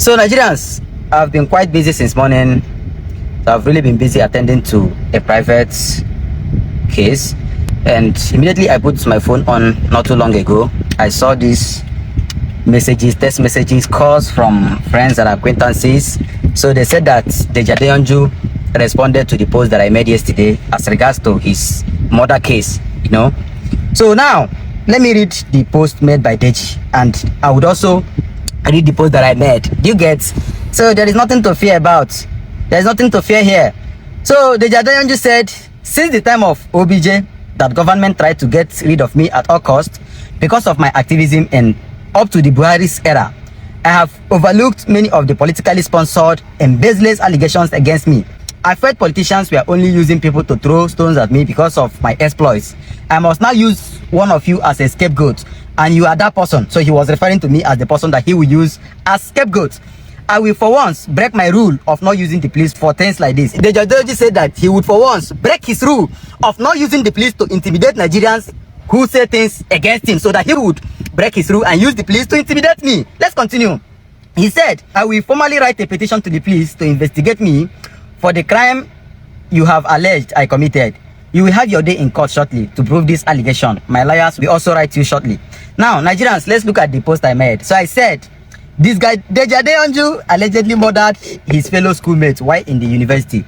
So Nigerians, I've been quite busy since morning. So I've really been busy attending to a private case, and immediately I put my phone on not too long ago. I saw these messages, text messages, calls from friends and acquaintances. So they said that Deji Adeyanju responded to the post that I made yesterday as regards to his murder case, So now let me read the post made by Deji, and I would also read the post that I made. Do you get? So there is nothing to fear about. There's nothing to fear here. So Deji Adeyanju said, since the time of OBJ, that government tried to get rid of me at all costs because of my activism, and up to the Buhari's era, I have overlooked many of the politically sponsored and baseless allegations against me. I felt politicians were only using people to throw stones at me because of my exploits. I must now use one of you as a scapegoat, and you are that person. So he was referring to me as the person that he will use as scapegoat. I will for once break my rule of not using the police for things like this. Deji Adeyanju said that he would for once break his rule of not using the police to intimidate Nigerians who say things against him, so that he would break his rule and use the police to intimidate me. Let's continue. He said, I will formally write a petition to the police to investigate me for the crime you have alleged I committed. You will have your day in court shortly to prove this allegation. My lawyers will also write you shortly. Now, Nigerians, let's look at the post I made. So I said, this guy, Deji Adeyanju, allegedly murdered his fellow schoolmates while in the university.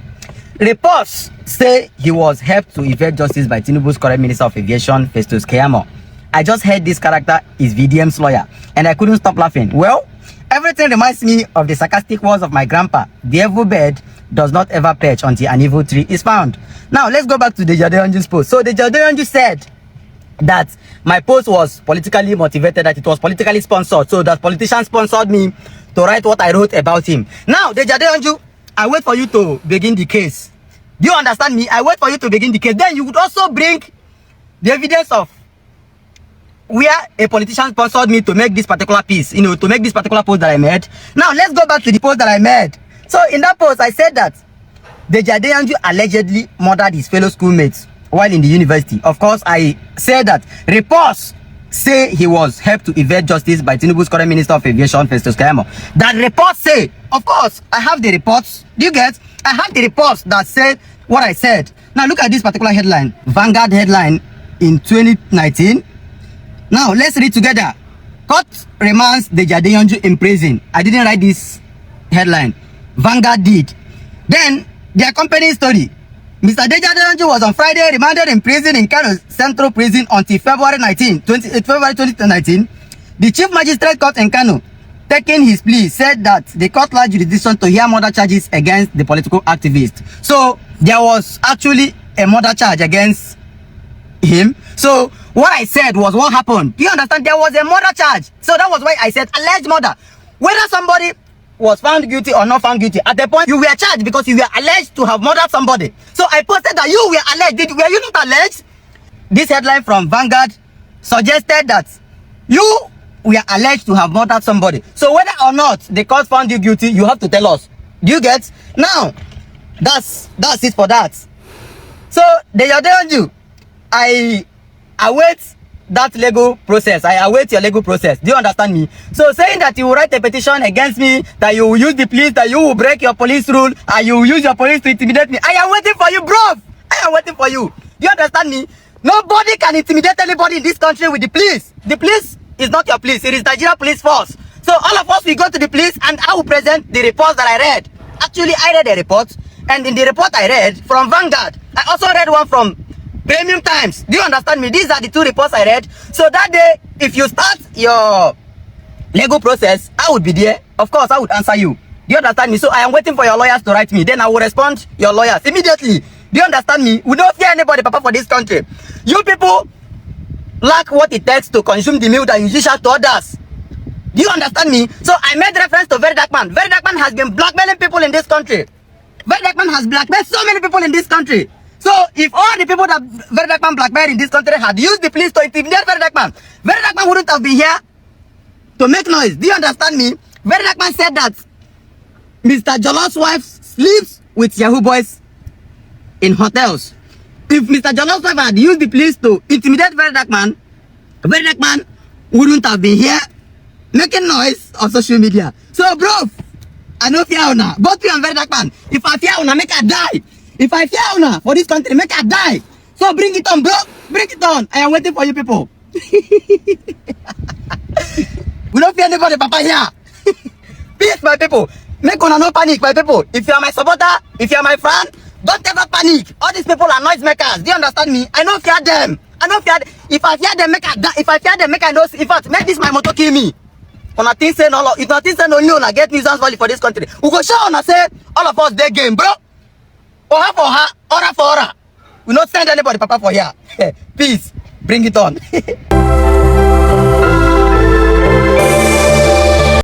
Reports say he was helped to evade justice by Tinubu's current Minister of Aviation, Festus Keyamo. I just heard this character is VDM's lawyer, and I couldn't stop laughing. Well, everything reminds me of the sarcastic words of my grandpa. The evil bird does not ever perch until an evil tree is found. Now, let's go back to Deji Adeyanju's post. So Deji Adeyanju said that my post was politically motivated, that it was politically sponsored. So that politicians sponsored me to write what I wrote about him. Now, Deji Adeyanju, I wait for you to begin the case. Do you understand me? I wait for you to begin the case. Then you would also bring the evidence of where a politician sponsored me to make this particular piece, to make this particular post that I made. Now, let's go back to the post that I made. So in that post, I said that Deji Adeyanju allegedly murdered his fellow schoolmates while in the university. Of course, I said that reports say he was helped to evade justice by Tinubu's current Minister of Aviation, Festus Keyamo. That reports say, of course, I have the reports. Do you get? I have the reports that say what I said. Now look at this particular headline, Vanguard headline in 2019. Now let's read together. Court remands Deji Adeyanju in prison. I didn't write this headline. Vanguard did. Then the accompanying story. Mr. Deji Adeyanju was on Friday remanded in prison in Kano Central Prison until February 2019. The Chief Magistrate Court in Kano, taking his plea, said that the court lacked jurisdiction to hear murder charges against the political activist. So there was actually a murder charge against him. So what I said was what happened. Do you understand? There was a murder charge. So that was why I said alleged murder. Whether somebody was found guilty or not found guilty, at the point you were charged because you were alleged to have murdered somebody. So I posted that you were alleged. Were you not alleged? This headline from Vanguard suggested that you were alleged to have murdered somebody. So whether or not the court found you guilty, you have to tell us. Do you get? Now, that's it for that. So Deji Adeyanju, I await that legal process. I await your legal process. Do you understand me? So saying that you will write a petition against me, that you will use the police, that you will break your police rule, and you will use your police to intimidate me, I am waiting for you, bro. I am waiting for you. Do you understand me? Nobody can intimidate anybody in this country with the police. The police is not your police. It is Nigeria Police Force. So all of us, we go to the police, and I will present the reports that I read. Actually, I read a report, and in the report I read from Vanguard, I also read one from Premium Times. Do you understand me? These are the two reports I read. So that day, if you start your legal process, I would be there. Of course, I would answer you. Do you understand me? So I am waiting for your lawyers to write me. Then I will respond your lawyers immediately. Do you understand me? We don't fear anybody, Papa, for this country. You people lack what it takes to consume the milk that you dish out to others. Do you understand me? So I made reference to Very Dark Man. Very Dark Man has been blackmailing people in this country. Very Dark Man has blackmailed so many people in this country. So if all the people that Very Dark Man blackmailed in this country had used the police to intimidate Very Dark Man wouldn't have been here to make noise. Do you understand me? Very Dark Man said that Mr. Jolof's wife sleeps with Yahoo boys in hotels. If Mr. Jolof's wife had used the police to intimidate Very Dark Man wouldn't have been here making noise on social media. So, bro, I know fear una. Both you and very dark man. If I fear una, make I die. If I fear una for this country, make I die. So bring it on, bro. Bring it on. I am waiting for you people. We don't fear anybody, Papa, here. Peace, my people. Make una no panic, my people. If you are my supporter, if you are my friend, don't ever panic. All these people are noise makers. Do you understand me? I don't fear them. I don't fear them. If I fear them, make I die. If I fear them, make I know. In fact, make this my motto kill me. If nothing say no, get nuisance value for this country. We go show on say all of us they game, bro. For her, order for order. We not send anybody, Papa, for here. Peace. Bring it on.